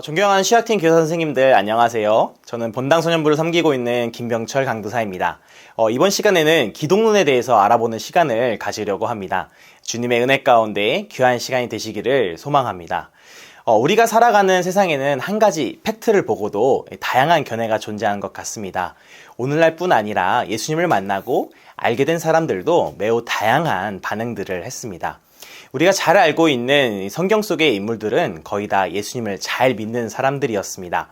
존경하는 신학팀 교사 선생님들 안녕하세요. 저는 본당소년부를 섬기고 있는 김병철 강도사입니다. 이번 시간에는 기독론에 대해서 알아보는 시간을 가지려고 합니다. 주님의 은혜 가운데 귀한 시간이 되시기를 소망합니다. 우리가 살아가는 세상에는 한 가지 팩트를 보고도 다양한 견해가 존재하는 것 같습니다. 오늘날뿐 아니라 예수님을 만나고 알게 된 사람들도 매우 다양한 반응들을 했습니다. 우리가 잘 알고 있는 성경 속의 인물들은 거의 다 예수님을 잘 믿는 사람들이었습니다.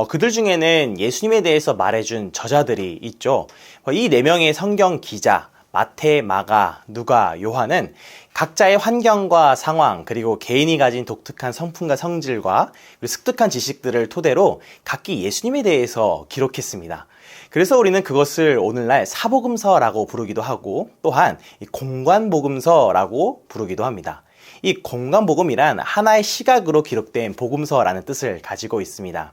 그들 중에는 예수님에 대해서 말해준 저자들이 있죠. 이 4명의 성경 기자, 마태, 마가, 누가, 요한은 각자의 환경과 상황, 그리고 개인이 가진 독특한 성품과 성질과 그리고 습득한 지식들을 토대로 각기 예수님에 대해서 기록했습니다. 그래서 우리는 그것을 오늘날 사복음서라고 부르기도 하고 또한 공관복음서라고 부르기도 합니다. 이 공관복음이란 하나의 시각으로 기록된 복음서라는 뜻을 가지고 있습니다.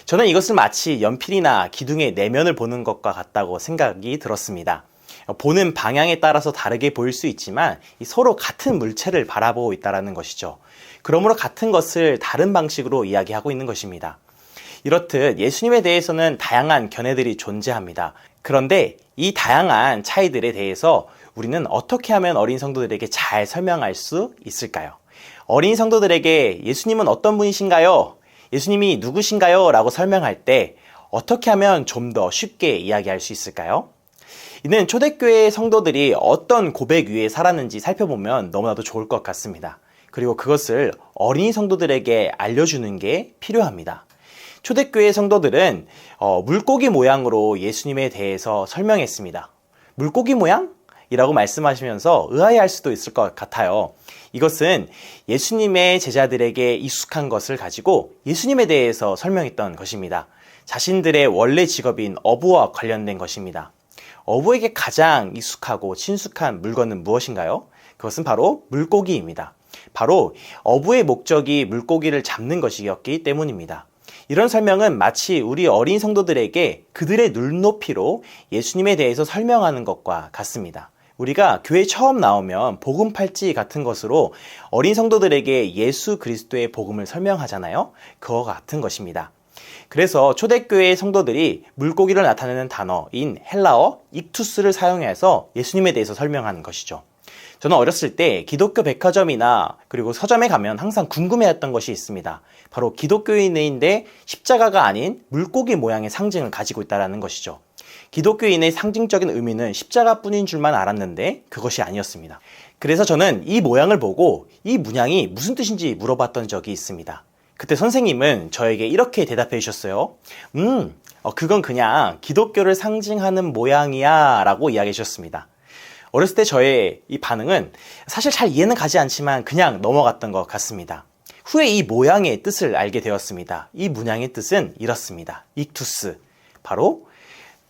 저는 이것을 마치 연필이나 기둥의 내면을 보는 것과 같다고 생각이 들었습니다. 보는 방향에 따라서 다르게 보일 수 있지만 서로 같은 물체를 바라보고 있다는 것이죠. 그러므로 같은 것을 다른 방식으로 이야기하고 있는 것입니다. 이렇듯 예수님에 대해서는 다양한 견해들이 존재합니다. 그런데 이 다양한 차이들에 대해서 우리는 어떻게 하면 어린 성도들에게 잘 설명할 수 있을까요? 어린 성도들에게 예수님은 어떤 분이신가요? 예수님이 누구신가요? 라고 설명할 때 어떻게 하면 좀 더 쉽게 이야기할 수 있을까요? 이는 초대교회 성도들이 어떤 고백 위에 살았는지 살펴보면 너무나도 좋을 것 같습니다. 그리고 그것을 어린이 성도들에게 알려주는 게 필요합니다. 초대교회 성도들은 물고기 모양으로 예수님에 대해서 설명했습니다. 물고기 모양? 이라고 말씀하시면서 의아해할 수도 있을 것 같아요. 이것은 예수님의 제자들에게 익숙한 것을 가지고 예수님에 대해서 설명했던 것입니다. 자신들의 원래 직업인 어부와 관련된 것입니다. 어부에게 가장 익숙하고 친숙한 물건은 무엇인가요? 그것은 바로 물고기입니다. 바로 어부의 목적이 물고기를 잡는 것이었기 때문입니다. 이런 설명은 마치 우리 어린 성도들에게 그들의 눈높이로 예수님에 대해서 설명하는 것과 같습니다. 우리가 교회 처음 나오면 복음 팔찌 같은 것으로 어린 성도들에게 예수 그리스도의 복음을 설명하잖아요. 그와 같은 것입니다. 그래서 초대교회 성도들이 물고기를 나타내는 단어인 헬라어 익투스를 사용해서 예수님에 대해서 설명하는 것이죠. 저는 어렸을 때 기독교 백화점이나 그리고 서점에 가면 항상 궁금해했던 것이 있습니다. 바로 기독교인인데 십자가가 아닌 물고기 모양의 상징을 가지고 있다는 것이죠. 기독교인의 상징적인 의미는 십자가뿐인 줄만 알았는데 그것이 아니었습니다. 그래서 저는 이 모양을 보고 이 문양이 무슨 뜻인지 물어봤던 적이 있습니다. 그때 선생님은 저에게 이렇게 대답해 주셨어요. 그건 그냥 기독교를 상징하는 모양이야 라고 이야기해 주셨습니다. 어렸을 때 저의 이 반응은 사실 잘 이해는 가지 않지만 그냥 넘어갔던 것 같습니다. 후에 이 모양의 뜻을 알게 되었습니다. 이 문양의 뜻은 이렇습니다. 익투스, 바로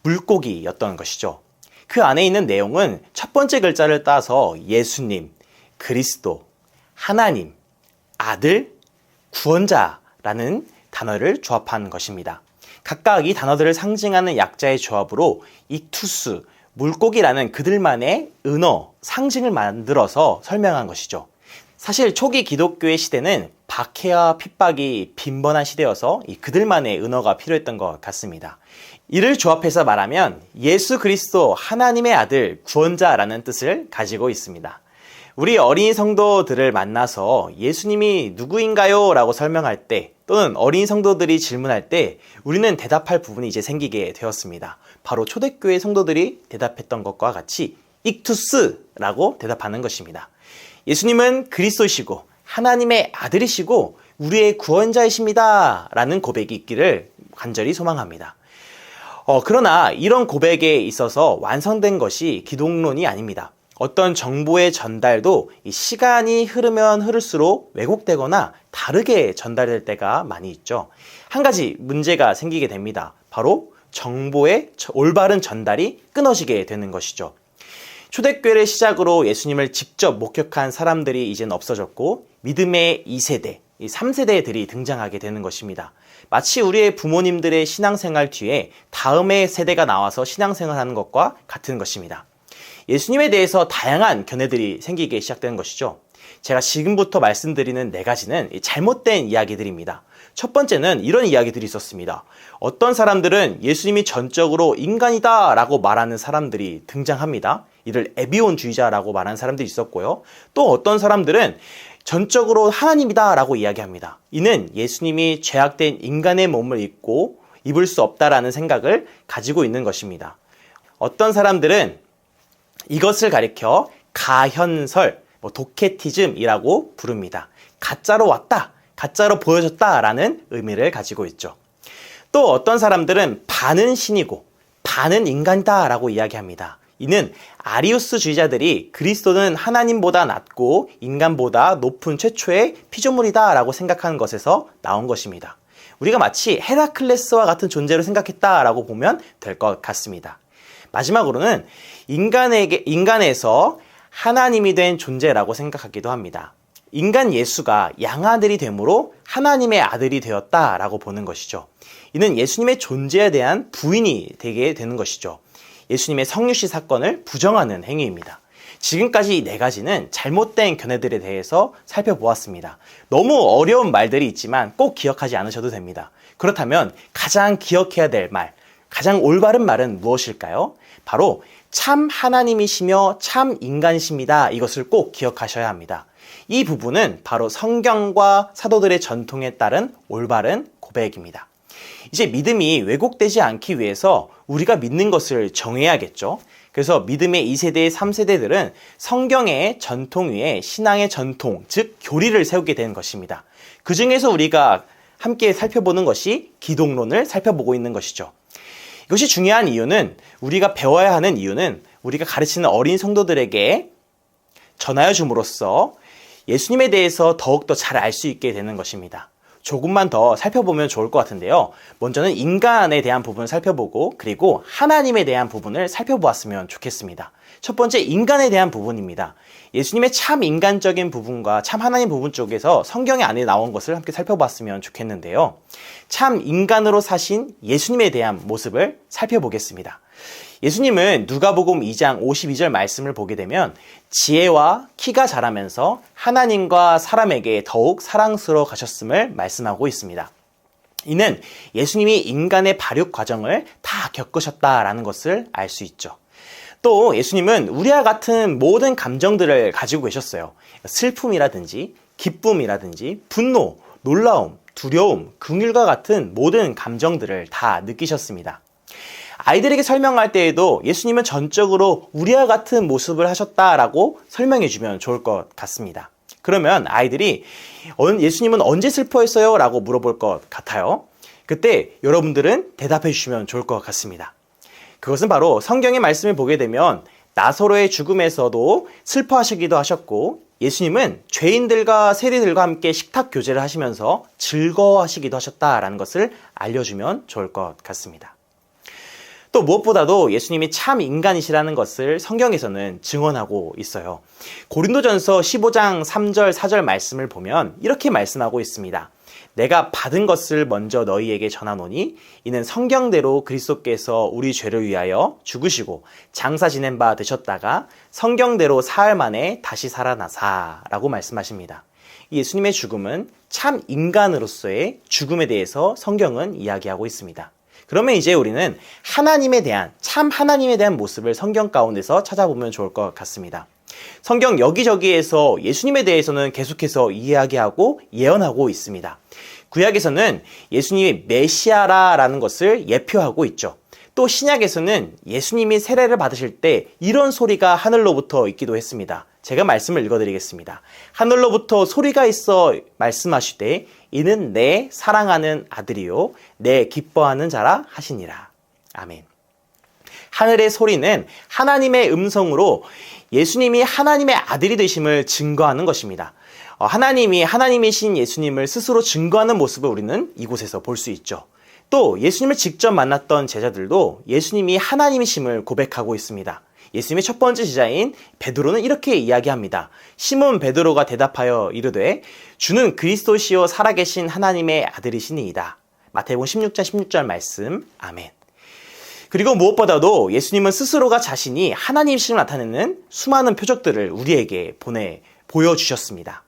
물고기였던 것이죠. 그 안에 있는 내용은 첫 번째 글자를 따서 예수님, 그리스도, 하나님, 아들, 구원자라는 단어를 조합한 것입니다. 각각 이 단어들을 상징하는 약자의 조합으로 익투스, 물고기라는 그들만의 은어, 상징을 만들어서 설명한 것이죠. 사실 초기 기독교의 시대는 박해와 핍박이 빈번한 시대여서 그들만의 은어가 필요했던 것 같습니다. 이를 조합해서 말하면 예수 그리스도 하나님의 아들 구원자라는 뜻을 가지고 있습니다. 우리 어린이 성도들을 만나서 예수님이 누구인가요? 라고 설명할 때 또는 어린이 성도들이 질문할 때 우리는 대답할 부분이 이제 생기게 되었습니다. 바로 초대교회 성도들이 대답했던 것과 같이 익투스라고 대답하는 것입니다. 예수님은 그리스도시고 하나님의 아들이시고 우리의 구원자이십니다 라는 고백이 있기를 간절히 소망합니다. 그러나 이런 고백에 있어서 완성된 것이 기독론이 아닙니다. 어떤 정보의 전달도 이 시간이 흐르면 흐를수록 왜곡되거나 다르게 전달될 때가 많이 있죠. 한 가지 문제가 생기게 됩니다. 바로 정보의 올바른 전달이 끊어지게 되는 것이죠. 초대교회를 시작으로 예수님을 직접 목격한 사람들이 이제는 없어졌고 믿음의 2세대, 3세대들이 등장하게 되는 것입니다. 마치 우리의 부모님들의 신앙생활 뒤에 다음의 세대가 나와서 신앙생활하는 것과 같은 것입니다. 예수님에 대해서 다양한 견해들이 생기기 시작되는 것이죠. 제가 지금부터 말씀드리는 4가지는 잘못된 이야기들입니다. 첫 번째는 이런 이야기들이 있었습니다. 어떤 사람들은 예수님이 전적으로 인간이다 라고 말하는 사람들이 등장합니다. 이를 에비온주의자라고 말하는 사람들이 있었고요. 또 어떤 사람들은 전적으로 하나님이다 라고 이야기합니다. 이는 예수님이 죄악된 인간의 몸을 입고 입을 수 없다라는 생각을 가지고 있는 것입니다. 어떤 사람들은 이것을 가리켜 가현설, 도케티즘이라고 부릅니다. 가짜로 왔다, 가짜로 보여졌다라는 의미를 가지고 있죠. 또 어떤 사람들은 반은 신이고 반은 인간이다 라고 이야기합니다. 이는 아리우스주의자들이 그리스도는 하나님보다 낮고 인간보다 높은 최초의 피조물이다 라고 생각하는 것에서 나온 것입니다. 우리가 마치 헤라클레스와 같은 존재로 생각했다라고 보면 될 것 같습니다. 마지막으로는 인간에서 하나님이 된 존재라고 생각하기도 합니다. 인간 예수가 양아들이 되므로 하나님의 아들이 되었다라고 보는 것이죠. 이는 예수님의 존재에 대한 부인이 되게 되는 것이죠. 예수님의 성육시 사건을 부정하는 행위입니다. 지금까지 이 4가지는 잘못된 견해들에 대해서 살펴보았습니다. 너무 어려운 말들이 있지만 꼭 기억하지 않으셔도 됩니다. 그렇다면 가장 기억해야 될 말, 가장 올바른 말은 무엇일까요? 바로 참 하나님이시며 참 인간이십니다. 이것을 꼭 기억하셔야 합니다. 이 부분은 바로 성경과 사도들의 전통에 따른 올바른 고백입니다. 이제 믿음이 왜곡되지 않기 위해서 우리가 믿는 것을 정해야겠죠. 그래서 믿음의 2세대, 3세대들은 성경의 전통 위에 신앙의 전통, 즉 교리를 세우게 된 것입니다. 그 중에서 우리가 함께 살펴보는 것이 기독론을 살펴보고 있는 것이죠. 이것이 중요한 이유는, 우리가 배워야 하는 이유는 우리가 가르치는 어린 성도들에게 전하여 줌으로써 예수님에 대해서 더욱더 잘 알 수 있게 되는 것입니다. 조금만 더 살펴보면 좋을 것 같은데요. 먼저는 인간에 대한 부분을 살펴보고 그리고 하나님에 대한 부분을 살펴보았으면 좋겠습니다. 첫 번째, 인간에 대한 부분입니다. 예수님의 참 인간적인 부분과 참 하나님 부분 쪽에서 성경 안에 나온 것을 함께 살펴봤으면 좋겠는데요. 참 인간으로 사신 예수님에 대한 모습을 살펴보겠습니다. 예수님은 누가복음 2장 52절 말씀을 보게 되면 지혜와 키가 자라면서 하나님과 사람에게 더욱 사랑스러워 가셨음을 말씀하고 있습니다. 이는 예수님이 인간의 발육 과정을 다 겪으셨다라는 것을 알 수 있죠. 또 예수님은 우리와 같은 모든 감정들을 가지고 계셨어요. 슬픔이라든지 기쁨이라든지 분노, 놀라움, 두려움, 긍휼과 같은 모든 감정들을 다 느끼셨습니다. 아이들에게 설명할 때에도 예수님은 전적으로 우리와 같은 모습을 하셨다라고 설명해 주면 좋을 것 같습니다. 그러면 아이들이 예수님은 언제 슬퍼했어요? 라고 물어볼 것 같아요. 그때 여러분들은 대답해 주시면 좋을 것 같습니다. 그것은 바로 성경의 말씀을 보게 되면 나사로의 죽음에서도 슬퍼하시기도 하셨고, 예수님은 죄인들과 세리들과 함께 식탁 교제를 하시면서 즐거워하시기도 하셨다라는 것을 알려주면 좋을 것 같습니다. 또 무엇보다도 예수님이 참 인간이시라는 것을 성경에서는 증언하고 있어요. 고린도전서 15장 3절 4절 말씀을 보면 이렇게 말씀하고 있습니다. 내가 받은 것을 먼저 너희에게 전하노니 이는 성경대로 그리스도께서 우리 죄를 위하여 죽으시고 장사 지낸 바 되셨다가 성경대로 사흘 만에 다시 살아나사 라고 말씀하십니다. 예수님의 죽음은 참 인간으로서의 죽음에 대해서 성경은 이야기하고 있습니다. 그러면 이제 우리는 참 하나님에 대한 모습을 성경 가운데서 찾아보면 좋을 것 같습니다. 성경 여기저기에서 예수님에 대해서는 계속해서 이야기하고 예언하고 있습니다. 구약에서는 예수님이 메시아라는 것을 예표하고 있죠. 또 신약에서는 예수님이 세례를 받으실 때 이런 소리가 하늘로부터 있기도 했습니다. 제가 말씀을 읽어드리겠습니다. 하늘로부터 소리가 있어 말씀하시되 이는 내 사랑하는 아들이요 내 기뻐하는 자라 하시니라. 아멘. 하늘의 소리는 하나님의 음성으로 예수님이 하나님의 아들이 되심을 증거하는 것입니다. 하나님이신 예수님을 스스로 증거하는 모습을 우리는 이곳에서 볼 수 있죠. 또 예수님을 직접 만났던 제자들도 예수님이 하나님이심을 고백하고 있습니다. 예수님의 첫 번째 제자인 베드로는 이렇게 이야기합니다. 시몬 베드로가 대답하여 이르되 주는 그리스도시요 살아계신 하나님의 아들이시니이다. 마태복음 16장 16절 말씀. 아멘. 그리고 무엇보다도 예수님은 스스로가 자신이 하나님이심을 나타내는 수많은 표적들을 우리에게 보여주셨습니다.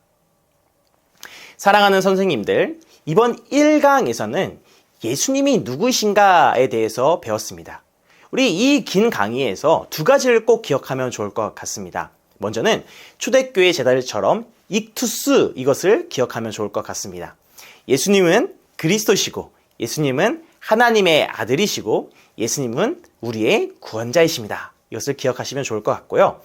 사랑하는 선생님들, 이번 1강에서는 예수님이 누구이신가에 대해서 배웠습니다. 우리 이 긴 강의에서 두 가지를 꼭 기억하면 좋을 것 같습니다. 먼저는 초대교회 제자들처럼 익투스, 이것을 기억하면 좋을 것 같습니다. 예수님은 그리스도시고, 예수님은 하나님의 아들이시고, 예수님은 우리의 구원자이십니다. 이것을 기억하시면 좋을 것 같고요.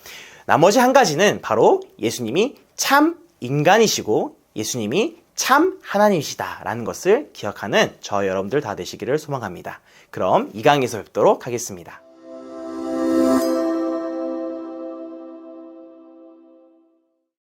나머지 한 가지는 바로 예수님이 참 인간이시고 예수님이 참 하나님이시다라는 것을 기억하는 저 여러분들 다 되시기를 소망합니다. 그럼 이 강에서 뵙도록 하겠습니다.